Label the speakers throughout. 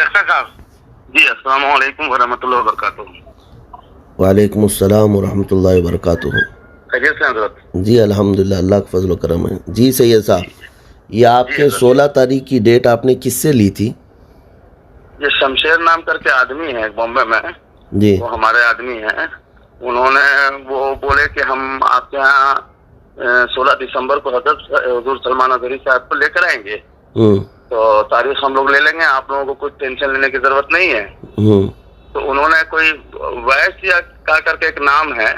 Speaker 1: Doctor साहब। जी अस्सलाम वालेकुम वरहमतुल्लाहि वबरकातुहू।
Speaker 2: वालेकुम अस्सलाम वरहमतुल्लाहि वबरकातुहू।
Speaker 1: खैरियत से हजरत?
Speaker 2: जी अल्हम्दुलिल्लाह, अल्लाह का फजल करम है। जी सैयद साहब, ये आपके
Speaker 1: हजरत।
Speaker 2: 16 तारीख की डेट आपने किससे ली थी?
Speaker 1: ये शमशेर नाम करके आदमी है बॉम्बे में,
Speaker 2: जी
Speaker 1: वो हमारे आदमी हैं। उन्होंने वो बोले कि हम आपके यहाँ 16 दिसंबर को हजरत हुजूर सलमान अजहरी साहब को लेकर आएंगे, तो तारीख हम लोग ले लेंगे, आप लोगों को कुछ टेंशन लेने की जरूरत नहीं है। तो उन्होंने कोई वैस या का करके एक नाम है,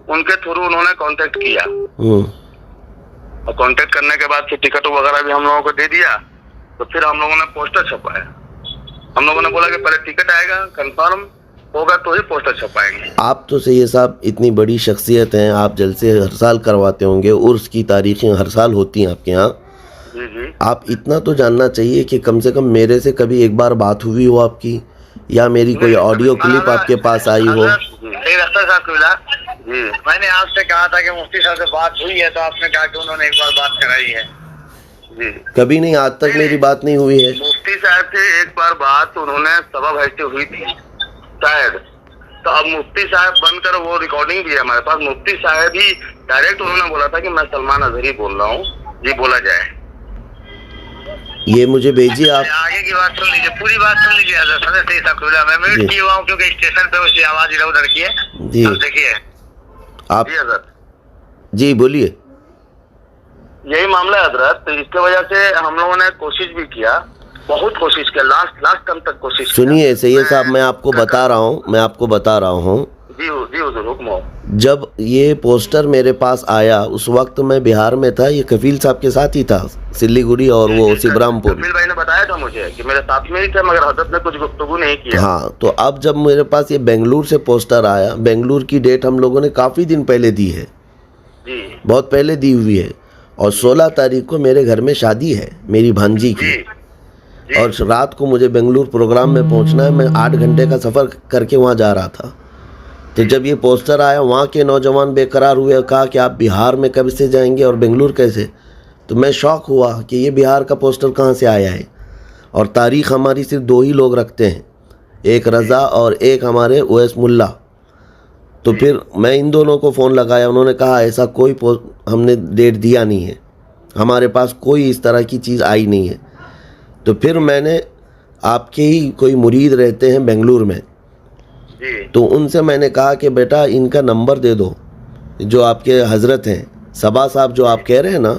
Speaker 1: उनके थ्रू उन्होंने कांटेक्ट किया, और कांटेक्ट करने के बाद फिर टिकट वगैरह भी हम लोगों को दे दिया। तो फिर हम लोगों ने पोस्टर छपाया। हम लोगों ने बोला कि पहले टिकट आएगा, कंफर्म होगा तो ही पोस्टर छपाएंगे।
Speaker 2: आप तो सैयद साहब इतनी बड़ी शख्सियत हैं, आप जलसे हर साल करवाते होंगे, उर्स की तारीखें हर साल होती हैं आपके यहाँ।
Speaker 1: जी जी।
Speaker 2: आप इतना तो जानना चाहिए कि कम से कम मेरे से कभी एक बार बात हुई हो आपकी, या मेरी कोई ऑडियो क्लिप आपके पास आई हो।
Speaker 1: जी मैंने आपसे कहा था कि मुफ्ती साहब से बात हुई है, तो आपने कहा कि उन्होंने एक बार बात कराई है। जी
Speaker 2: कभी नहीं, आज तक मेरी बात नहीं हुई है।
Speaker 1: मुफ्ती साहब से एक बार बात उन्होंने सभा भर से हुई थी शायद, तो अब मुफ्ती साहब बनकर वो रिकॉर्डिंग भी है हमारे पास। मुफ्ती साहब ही डायरेक्ट उन्होंने बोला था कि मैं सलमान अजहरी बोल रहा हूँ, जी बोला जाए।
Speaker 2: ये मुझे भेजिए आप।
Speaker 1: आगे की बात सुन लीजिए, पूरी बात सुन लीजिए। मैं म्यूट किया हुआ हूँ क्योंकि स्टेशन पे उसकी आवाज इधर उधर की है।
Speaker 2: जी
Speaker 1: देखिए
Speaker 2: आप।
Speaker 1: जी हजरत।
Speaker 2: जी बोलिए।
Speaker 1: यही मामला है हजरत, तो इसके वजह से हम लोगों ने कोशिश भी किया, बहुत कोशिश किया, लास्ट टर्म तक कोशिश।
Speaker 2: सुनिए सैयद साहब, मैं आपको बता रहा हूँ
Speaker 1: जी जी हुजूर हुक्म हो।
Speaker 2: जब ये पोस्टर मेरे पास आया उस वक्त मैं बिहार में था, ये कफील साहब के साथ ही था, सिल्लीगुड़ी और वो सिबरामपुर।
Speaker 1: कफील भाई ने बताया था मुझे कि मेरे साथ में ही थे, मगर हजरत ने कुछ गुफ्तगू नहीं किया।
Speaker 2: हाँ, तो अब जब मेरे पास ये बेंगलुरु से पोस्टर आया, बेंगलुरु की डेट हम लोगों ने काफ़ी दिन पहले दी है,
Speaker 1: जी
Speaker 2: बहुत पहले दी हुई है, और 16 तारीख को मेरे घर में शादी है मेरी भांजी की, और रात को मुझे बेंगलुरु प्रोग्राम में पहुंचना है। मैं 8 घंटे का सफ़र करके वहाँ जा रहा था। तो जब ये पोस्टर आया, वहाँ के नौजवान बेकरार हुए, कहा कि आप बिहार में कब से जाएंगे और बेंगलुरु कैसे। तो मैं शौक हुआ कि ये बिहार का पोस्टर कहाँ से आया है, और तारीख़ हमारी सिर्फ 2 ही लोग रखते हैं, एक रज़ा और एक हमारे ओएस मुल्ला। तो फिर मैं इन दोनों को फ़ोन लगाया, उन्होंने कहा ऐसा कोई हमने डेट दिया नहीं है, हमारे पास कोई इस तरह की चीज़ आई नहीं है। तो फिर मैंने, आपके ही कोई मुरीद रहते हैं बेंगलुरु में, तो उनसे मैंने कहा कि बेटा इनका नंबर दे दो, जो आपके हजरत हैं सबा साहब जो आप कह रहे हैं ना।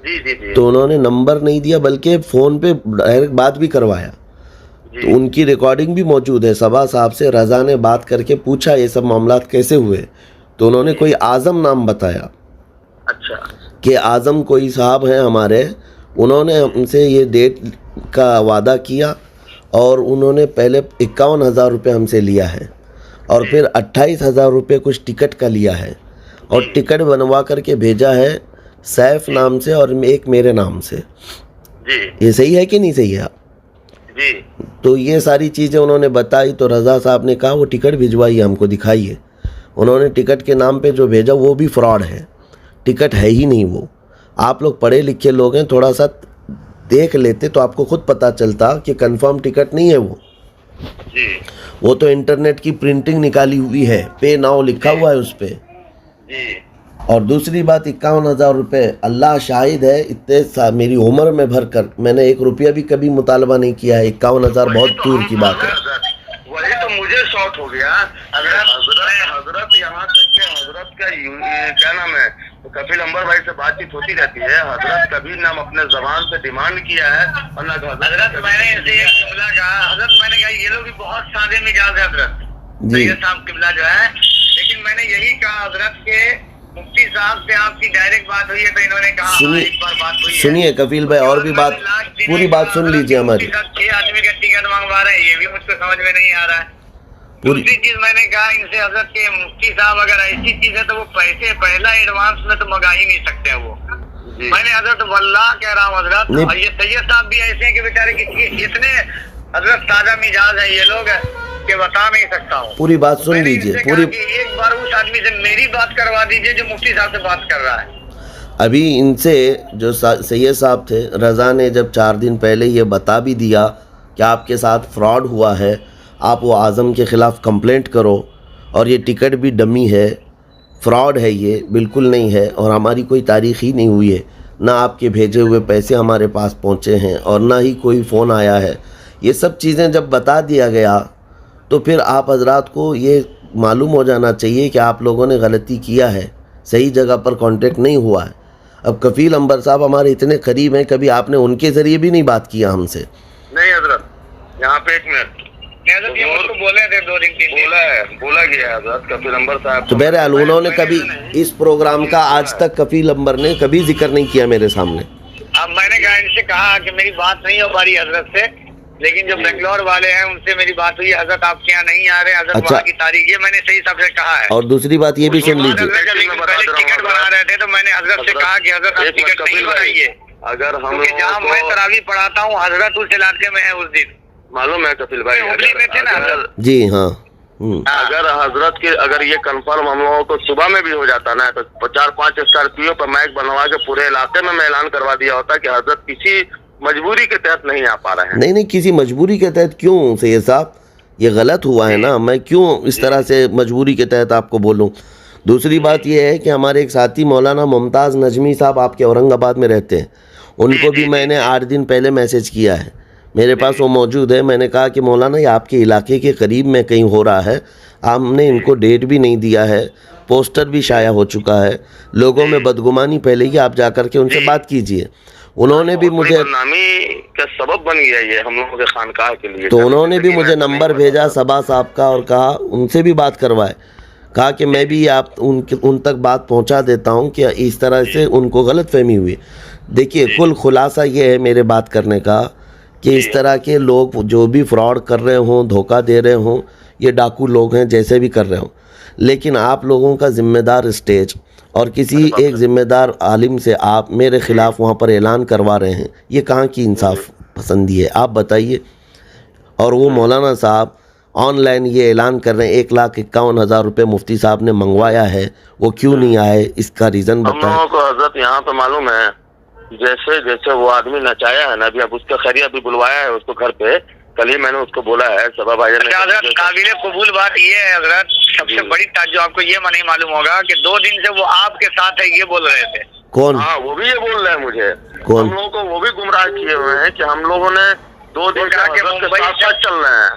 Speaker 2: जी। तो उन्होंने नंबर नहीं दिया, बल्कि फ़ोन पे डायरेक्ट बात भी करवाया। तो उनकी रिकॉर्डिंग भी मौजूद है। सबा साहब से रज़ा ने बात करके पूछा ये सब मामलात कैसे हुए, तो उन्होंने कोई आज़म नाम बताया।
Speaker 1: अच्छा। कि
Speaker 2: आज़म कोई साहब हैं हमारे, उन्होंने हमसे ये डेट का वादा किया, और उन्होंने पहले 51,000 रुपये हमसे लिया है, और फिर 28,000 रुपये कुछ टिकट का लिया है, और टिकट बनवा करके भेजा है सैफ नाम से और एक मेरे नाम से। ये सही है कि नहीं सही है?
Speaker 1: जी।
Speaker 2: तो ये सारी चीज़ें उन्होंने बताई, तो रज़ा साहब ने कहा वो टिकट भिजवाइए, हमको दिखाइए। उन्होंने टिकट के नाम पे जो भेजा वो भी फ्रॉड है, टिकट है ही नहीं वो। आप लोग पढ़े लिखे लोग हैं, थोड़ा सा देख लेते तो आपको खुद पता चलता कि कंफर्म टिकट नहीं है वो।
Speaker 1: जी।
Speaker 2: वो तो इंटरनेट की प्रिंटिंग निकाली हुई है, पे नाउ लिखा हुआ है उस पे।
Speaker 1: जी।
Speaker 2: और दूसरी बात, 51,000 रुपये, अल्लाह शाहिद है, इतने मेरी उम्र में भर कर मैंने 1 रुपया भी कभी मुतालबा नहीं किया है। 51,000 बहुत दूर की बात है।
Speaker 1: वही तो मुझे शॉक हो गया। हजरत यहाँ तक के हजरत का क्या नाम है, कफील अंबर भाई से बातचीत होती रहती है, हजरत कभी ना अपने जबान से डिमांड किया है, और ना हजरत मैंने इसे एक किबला कहा। हजरत मैंने कहा ये लोग भी बहुत सादे मिजाज है हजरत जी साहब किबला जो है, लेकिन मैंने यही कहा हजरत के मुफ्ती साहब से आपकी डायरेक्ट बात हुई है, तो इन्होंने कहा एक बार बात हुई है।
Speaker 2: सुनिए कफील भाई, और भी बात, पूरी बात सुन लीजिए हमारी।
Speaker 1: 6 आदमी का टिकट मंगवा रहे हैं, ये भी मुझको समझ में नहीं आ रहा है। दूसरी चीज मैंने कहा इनसे, हजरत के मुफ्ती साहब अगर ऐसी चीज है तो वो पैसे पहला एडवांस में तो मंगा ही नहीं सकते हैं वो। मैंने हजरत वल्लाह कह रहा हूँ हजरत, और ये सैयद साहब भी ऐसे हैं कि बेचारे इतने हजरत ताजा मिजाज है ये लोग कि बता नहीं सकता हूँ।
Speaker 2: पूरी बात सुन लीजिए, पूरी
Speaker 1: एक बार उस आदमी से मेरी बात करवा दीजिए जो मुफ्ती साहब से बात कर रहा है।
Speaker 2: अभी इनसे जो सैयद साहब थे, रज़ा ने जब 4 दिन पहले ये बता भी दिया कि आपके साथ फ्रॉड हुआ है, आप वो आज़म के ख़िलाफ़ कंप्लेंट करो, और ये टिकट भी डमी है, फ्रॉड है, ये बिल्कुल नहीं है, और हमारी कोई तारीख़ ही नहीं हुई है, ना आपके भेजे हुए पैसे हमारे पास पहुँचे हैं और ना ही कोई फ़ोन आया है। ये सब चीज़ें जब बता दिया गया तो फिर आप हजरात को ये मालूम हो जाना चाहिए कि आप लोगों ने गलती किया है, सही जगह पर कांटेक्ट नहीं हुआ है। अब कफील अंबर साहब हमारे इतने करीब हैं, कभी आपने उनके ज़रिए भी नहीं बात किया हमसे?
Speaker 1: नहीं हजरत, यहाँ पे 1 मिनट बोले थे 2 दिन बोला गया हजरत कफील अंबर साहब।
Speaker 2: तो बहरहाल उन्होंने कभी इस प्रोग्राम का आज तक कफील अंबर ने कभी जिक्र नहीं किया मेरे सामने।
Speaker 1: अब मैंने कहा इनसे कहा कि मेरी बात नहीं हो पा रही हजरत से, लेकिन जो बेंगलोर वाले हैं उनसे मेरी बात हुई, हजरत आपके यहाँ नहीं आ रहे हजरत,
Speaker 2: अच्छा।
Speaker 1: वहाँ की तारीख ये मैंने सही सबसे कहा है।
Speaker 2: और दूसरी बात ये भी सुन लीजिए,
Speaker 1: पहले टिकट बना रहे थे तो मैंने हजरत से कहा कि हजरत आप टिकट नहीं बनाइए, अगर हम जहाँ मैं तरावी पढ़ाता हूँ हजरत उस इलाके में है उस दिन, मालूम है कपिल भाई, हुबली में थे ना
Speaker 2: जी हाँ।
Speaker 1: अगर हजरत के अगर ये कंफर्म हम लोगों को सुबह में भी हो जाता ना तो 4-5 स्कॉर्पियो पर माइक बनवा के पूरे इलाके में मैं ऐलान करवा दिया होता कि हजरत किसी मजबूरी के तहत नहीं आ पा रहे हैं।
Speaker 2: नहीं, किसी मजबूरी के तहत क्यों सैयद साहब, ये गलत हुआ है ना, मैं क्यों इस तरह से मजबूरी के तहत आपको बोलूं। दूसरी बात ये है कि हमारे एक साथी मौलाना मुमताज़ नजमी साहब आपके औरंगाबाद में रहते हैं, उनको भी मैंने 8 दिन पहले मैसेज किया है, मेरे पास वो मौजूद है। मैंने कहा कि मौलाना ये आपके इलाके के करीब में कहीं हो रहा है, हमने इनको डेट भी नहीं दिया है, पोस्टर भी शाया हो चुका है, लोगों में बदगुमानी फैलेगी, आप जाकर के उनसे बात कीजिए। उन्होंने भी मुझे
Speaker 1: बदनामी का सबब बन गया ये हम लोगों के खानकाह के लिए,
Speaker 2: तो उन्होंने भी मुझे नंबर भेजा सबा साहब का और कहा उनसे भी बात करवाए, कहा कि मैं भी आप उन तक बात पहुंचा देता हूं कि इस तरह से उनको गलतफहमी हुई। देखिए कुल खुलासा ये है मेरे बात करने का कि इस तरह के लोग जो भी फ्रॉड कर रहे हों, धोखा दे रहे हों, ये डाकू लोग हैं जैसे भी कर रहे हों, लेकिन आप लोगों का ज़िम्मेदार स्टेज और किसी एक ज़िम्मेदार आलिम से आप मेरे ख़िलाफ़ वहाँ पर ऐलान करवा रहे हैं, ये कहाँ की इंसाफ पसंदी है आप बताइए। और वो मौलाना साहब ऑनलाइन ये ऐलान कर रहे हैं 1,51,000 रुपये मुफ्ती साहब ने मंगवाया है, वो क्यों नहीं आए, इसका रीज़न बताएं।
Speaker 1: हम लोगों को हजरत यहाँ पे मालूम है जैसे जैसे वो आदमी नचाया है ना, अभी अब उसका खैरिया अभी बुलवाया है उसको घर पे, कल ही मैंने उसको बोला है सबा भाई ने। काबिल कबूल बात ये है हजरत, सबसे बड़ी जो आपको ये नहीं मालूम होगा कि 2 दिन से वो आपके साथ है ये बोल रहे थे।
Speaker 2: कौन?
Speaker 1: हाँ वो भी ये बोल रहे हैं मुझे,
Speaker 2: कौन?
Speaker 1: हम लोगों को वो भी गुमराह किए हुए हैं कि हम लोगों ने 2 दिन से हजरत के साथ चल रहे हैं।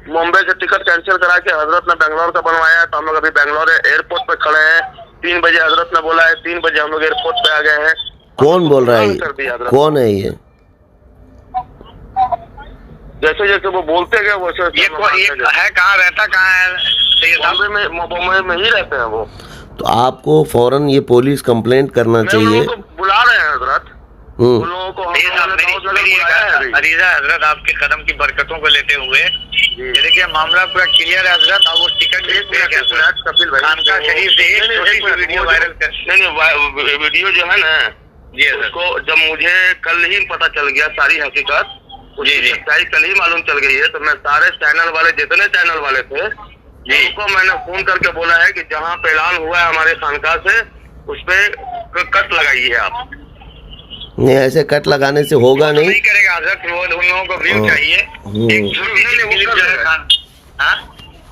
Speaker 1: मुंबई से टिकट कैंसिल करा के हजरत ने बेंगलोर का बनवाया है, तो हम लोग अभी बेंगलोर एयरपोर्ट पे खड़े हैं। 3 बजे हजरत ने बोला है, 3 बजे हम लोग एयरपोर्ट पे आ गए हैं।
Speaker 2: कौन बोल रहा है, कौन है ये?
Speaker 1: जैसे जैसे वो बोलते गए वैसे ये है, कहाँ रहता कहाँ है, मुंबई में ही रहते हैं वो।
Speaker 2: तो आपको फौरन ये पुलिस कंप्लेंट करना चाहिए।
Speaker 1: बुला रहे हैं हजरत उन लोगों को, अरीजा हजरत आपके कदम की बरकतों को लेते हुए ये देखिए मामला पूरा क्लियर है हजरत। अब वो टिकट कपिल भाई खानका शरीफ से वीडियो वायरल कर, नहीं वीडियो जो है ना जी उसको जब मुझे कल ही पता चल गया सारी हकीकत, उसकी सच्चाई कल ही मालूम चल गई है, तो मैं सारे चैनल वाले जितने चैनल वाले थे उनको मैंने फोन करके बोला है कि जहाँ पे ऐलान हुआ है हमारे खानका से उस पे कट लगाइए आप।
Speaker 2: नहीं ऐसे कट लगाने से होगा नहीं
Speaker 1: करेगा हजरत, वो उन लोगों को व्यू चाहिए।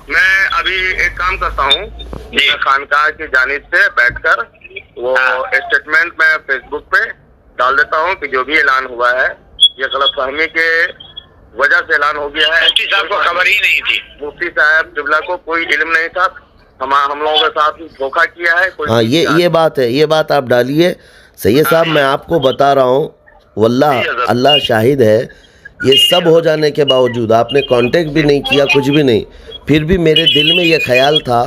Speaker 1: मैं अभी एक काम करता हूँ, खानका की जानिब से बैठकर वो स्टेटमेंट में फेसबुक पे डाल देता हूँ कि जो भी ऐलान हुआ है ये गलतफहमी के वजह से ऐलान हो गया है। मुफ्ती साहब को खबर ही नहीं थी, मुफ्ती साहब जुबला को कोई इल्म नहीं था, हम लोगों के साथ धोखा किया है।
Speaker 2: हाँ ये बात है, ये बात आप डालिए। सैयद साहब मैं आपको बता रहा हूँ, वल्लाह अल्लाह शाहिद है, ये सब हो जाने के बावजूद आपने कांटेक्ट भी नहीं किया, कुछ भी नहीं, फिर भी मेरे दिल में ये ख्याल था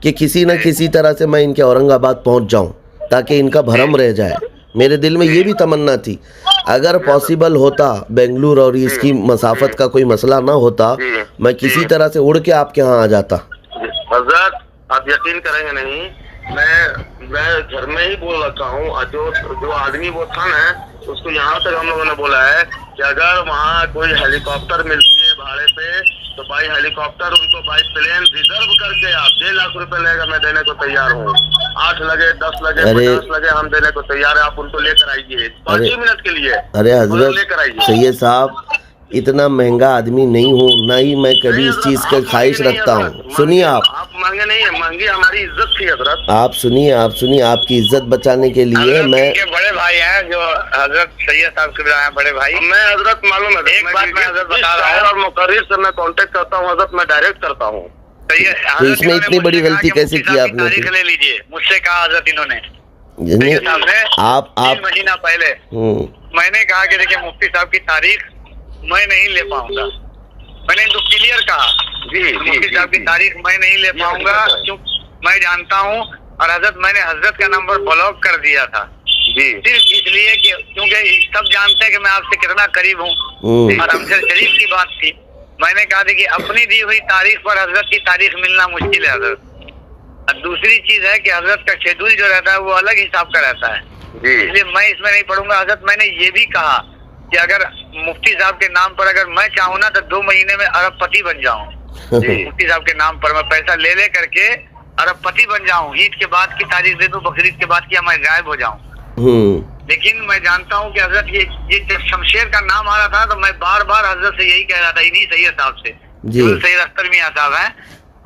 Speaker 2: कि किसी न किसी तरह से मैं इनके औरंगाबाद पहुँच जाऊँ ताकि इनका भरम रह जाए। मेरे दिल में ये भी तमन्ना थी, अगर पॉसिबल होता बेंगलुरु और इसकी मसाफत का कोई मसला ना होता, मैं किसी तरह से उड़ के आपके यहाँ आ जाता।
Speaker 1: हज़रत आप यकीन करेंगे नहीं, मैं घर में ही बोल रखा हूँ, जो आदमी वो था ना उसको यहाँ तक हम लोगों ने बोला है कि अगर वहाँ कोई हेलीकॉप्टर मिलती है भाड़े पे तो बाई हेलीकॉप्टर उनको बाई प्लेन रिजर्व करके आप 1.5 लाख रुपए लगेगा, मैं देने को तैयार हूँ। 8 लगे 10 लगे 50 लगे हम देने को तैयार है, आप उनको लेकर आइए 5 मिनट के लिए।
Speaker 2: अरे हजरत सैयद साहब इतना महंगा आदमी नहीं हूँ, ना ही मैं कभी इस चीज का ख्वाहिश रखता हूँ। सुनिए
Speaker 1: आप महंगे नहीं है, महंगी हमारी इज्जत थी हजरत।
Speaker 2: आप सुनिए, आपकी इज्जत बचाने के लिए मैं
Speaker 1: बड़े भाई हैं जो हजरत सैयद साहब के हैं, बड़े भाई। मैं हजरत मालूम है, एक बात मैं हजरत बता रहा हूँ, और मुकर्रिर से मैं कांटेक्ट करता हूँ हजरत, मैं डायरेक्ट करता हूँ।
Speaker 2: तो इसमें इतनी बड़ी गलती कैसे की आपने?
Speaker 1: ले लीजिए, मुझसे कहा हजरत इन्होंने,
Speaker 2: आप
Speaker 1: 3 महीना पहले मैंने कहा कि देखिए मुफ्ती साहब की तारीख मैं नहीं ले पाऊंगा। मैंने इनको क्लियर कहा जी, मुफ्ती साहब की तारीख मैं नहीं ले पाऊंगा, क्योंकि मैं जानता हूँ। और हजरत मैंने हजरत का नंबर ब्लॉक कर दिया था जी, सिर्फ इसलिए कि क्योंकि सब जानते हैं कि मैं आपसे कितना करीब हूँ और हमसे शरीफ की बात थी। मैंने कहा था कि अपनी दी हुई तारीख पर हजरत की तारीख मिलना मुश्किल है हजरत। और दूसरी चीज है कि हजरत का शेड्यूल जो रहता है वो अलग हिसाब का रहता है, इसलिए मैं इसमें नहीं पढ़ूंगा। हजरत मैंने ये भी कहा कि अगर मुफ्ती साहब के नाम पर अगर मैं चाहूँ ना तो 2 महीने में अरबपति बन जाऊँ। मुफ्ती साहब के नाम पर मैं पैसा ले करके अरबपति बन जाऊँ, ईद के बाद की तारीख दे दूं, बकरीद के बाद की मैं गायब हो जाऊँ। लेकिन मैं जानता हूँ कि हजरत ये जब शमशेर का नाम आ रहा था तो मैं बार बार हजरत से यही कह रहा था, इन्हीं सैयद साहब से, जो सैयद अख्तर मियां साहब हैं,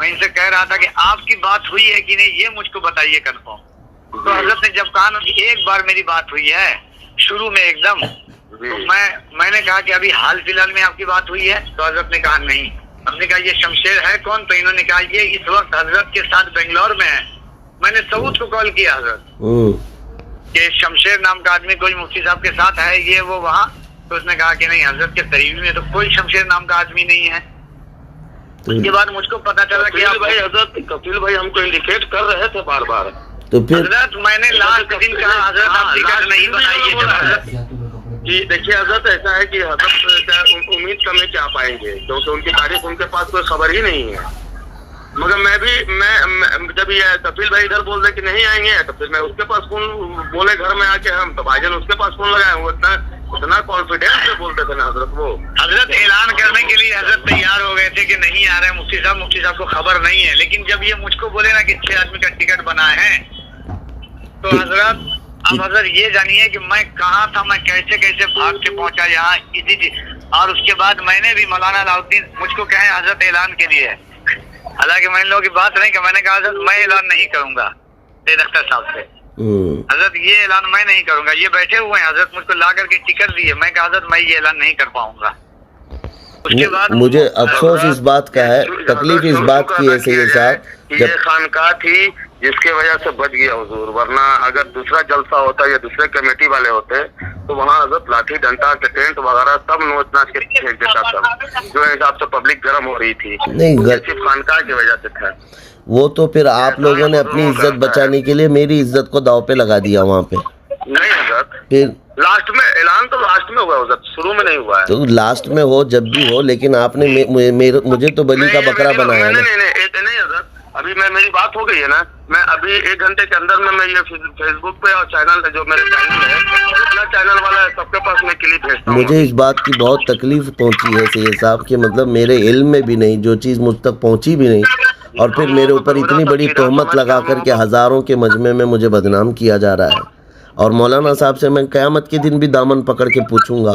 Speaker 1: मैं इनसे कह रहा था कि आपकी बात हुई है कि नहीं ये मुझको बताइए कंफर्म। तो हजरत ने जब कहा कि एक बार मेरी बात हुई है शुरू में एकदम, तो मैंने कहा कि अभी हाल फिलहाल में आपकी बात हुई है, तो हजरत ने कहा नहीं। हमने कहा ये शमशेर है कौन, तो इन्होंने कहा ये इस वक्त हजरत के साथ बेंगलोर में है। मैंने सऊद को कॉल किया हजरत कि शमशेर नाम का आदमी कोई मुफ्ती साहब के साथ है, ये वो वहाँ, तो उसने कहा कि नहीं हजरत के करीबी में तो कोई शमशेर नाम का आदमी नहीं है। उसके बाद मुझको पता चला कि आप भाई हजरत कपिल भाई हमको इंडिकेट कर रहे थे बार बार, तो फिर हजरत मैंने लास्ट दिन कहा हजरत आप टिकट नहीं बनाइए कि देखिए हजरत ऐसा है कि हजरत उम्मीद करने क्या पाएंगे, क्योंकि उनकी तारीख उनके पास कोई खबर ही नहीं है। मगर मैं जब ये कपिल भाई इधर बोल रहे कि नहीं आएंगे, तो फिर मैं उसके पास फोन बोले घर में आके, हम तो भाईजान उसके पास फोन लगाए, वो इतना कॉन्फिडेंस से बोलते थे ना हजरत। वो हजरत ऐलान करने के लिए हजरत तैयार हो गए थे कि नहीं आ रहे हैं मुफ्ती साहब को खबर नहीं है। लेकिन जब ये मुझको बोले ना कि 6 आदमी का टिकट बना है, तो हजरत अब हजरत ये जानिए कि मैं कहाँ था, मैं कैसे कैसे भाग के पहुंचा यहाँ इसी। और उसके बाद मैंने भी मौलाना अलाउद्दीन मुझको कहे हजरत ऐलान के लिए, हालांकि मैंने लोगों की बात नहीं की, मैंने कहा हजरत मैं ऐलान नहीं करूंगा सैयद अख्तर साहब से, हजरत ये ऐलान मैं नहीं करूंगा। ये बैठे हुए हैं हजरत, मुझको ला करके टिकट दिए, मैं कहा हजरत मैं ये ऐलान नहीं कर पाऊंगा। उसके बाद
Speaker 2: मुझे अफसोस इस बात का है, तकलीफ इस बात की है सैयद साहब,
Speaker 1: ये खानकाह थी जिसके वजह से बच गया हुजूर, वरना अगर दूसरा जलसा होता या दूसरे कमेटी वाले होते तो वहाँ हजरत लाठी डंडा के टेंट वगैरह सब नोच नाच के फेंक देता था, जो हिसाब से पब्लिक गर्म हो रही थी।
Speaker 2: नहीं
Speaker 1: सिर्फ खानकाह की वजह से था
Speaker 2: वो, तो फिर आप लोगों ने अपनी इज्जत बचाने के लिए मेरी इज्जत को दाव पे लगा दिया वहाँ पे।
Speaker 1: नहीं हजरत,
Speaker 2: फिर
Speaker 1: लास्ट में ऐलान तो लास्ट में हुआ हजरत, शुरू में नहीं हुआ है।
Speaker 2: तो लास्ट में हो जब भी हो, लेकिन आपने मुझे तो बलि का बकरा बनाया है।
Speaker 1: नहीं हजरत, अभी मेरी बात हो गई है ना, मैं अभी 1 घंटे के अंदर में मैं ये फेसबुक पे और चैनल जो मेरे चैनल है, जितना चैनल वाला है सबके पास मैं क्लिप भेजता हूँ।
Speaker 2: मुझे इस बात की बहुत तकलीफ पहुंची है सैयद साहब कि मतलब मेरे इल्म में भी नहीं, जो चीज़ मुझ तक पहुंची भी नहीं, और फिर मेरे ऊपर इतनी बड़ी तोहमत लगा करके हज़ारों के मजमे में मुझे बदनाम किया जा रहा है। और मौलाना साहब से मैं क़यामत के दिन भी दामन पकड़ के पूछूंगा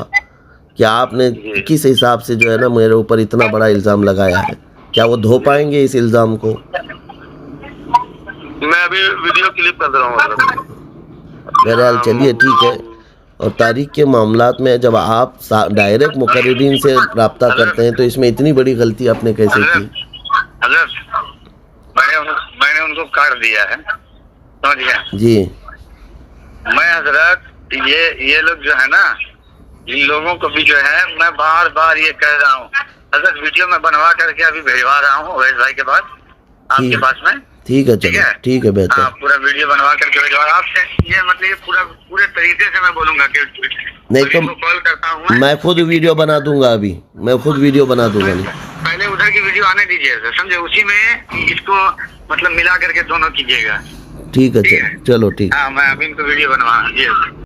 Speaker 2: कि आपने किस हिसाब से जो है ना मेरे ऊपर इतना बड़ा इल्ज़ाम लगाया है, क्या वो धो पाएंगे इस इल्ज़ाम को?
Speaker 1: मैं अभी वीडियो क्लिप कर रहा हूँ।
Speaker 2: बहरहाल चलिए ठीक है। और तारीख के मामलात में जब आप डायरेक्ट मुकर्रिरीन से रब्ता करते हैं तो इसमें इतनी बड़ी गलती आपने कैसे की?
Speaker 1: मैंने उनको कर दिया है, समझ गया
Speaker 2: जी।
Speaker 1: मैं हजरत ये लोग जो है ना, इन लोगों को भी जो है मैं बार बार ये कह रहा हूँ हजरत, वीडियो में बनवा करके अभी भेजवा रहा हूँ अवैध भाई के पास, आपके पास में।
Speaker 2: ठीक है, चलो ठीक है, बेहतर।
Speaker 1: हाँ, पूरा वीडियो बनवा करके भेजवा आपसे, ये मतलब ये पूरे तरीके से मैं बोलूंगा कि
Speaker 2: नहीं तो
Speaker 1: कॉल करता हूँ
Speaker 2: मैं खुद वीडियो बना दूंगा, अभी मैं खुद वीडियो बना दूंगा।
Speaker 1: पहले उधर की वीडियो आने दीजिए, समझे, उसी में इसको मतलब मिला करके दोनों कीजिएगा।
Speaker 2: ठीक है, चलो ठीक।
Speaker 1: हाँ, मैं अभी इनको वीडियो बनवा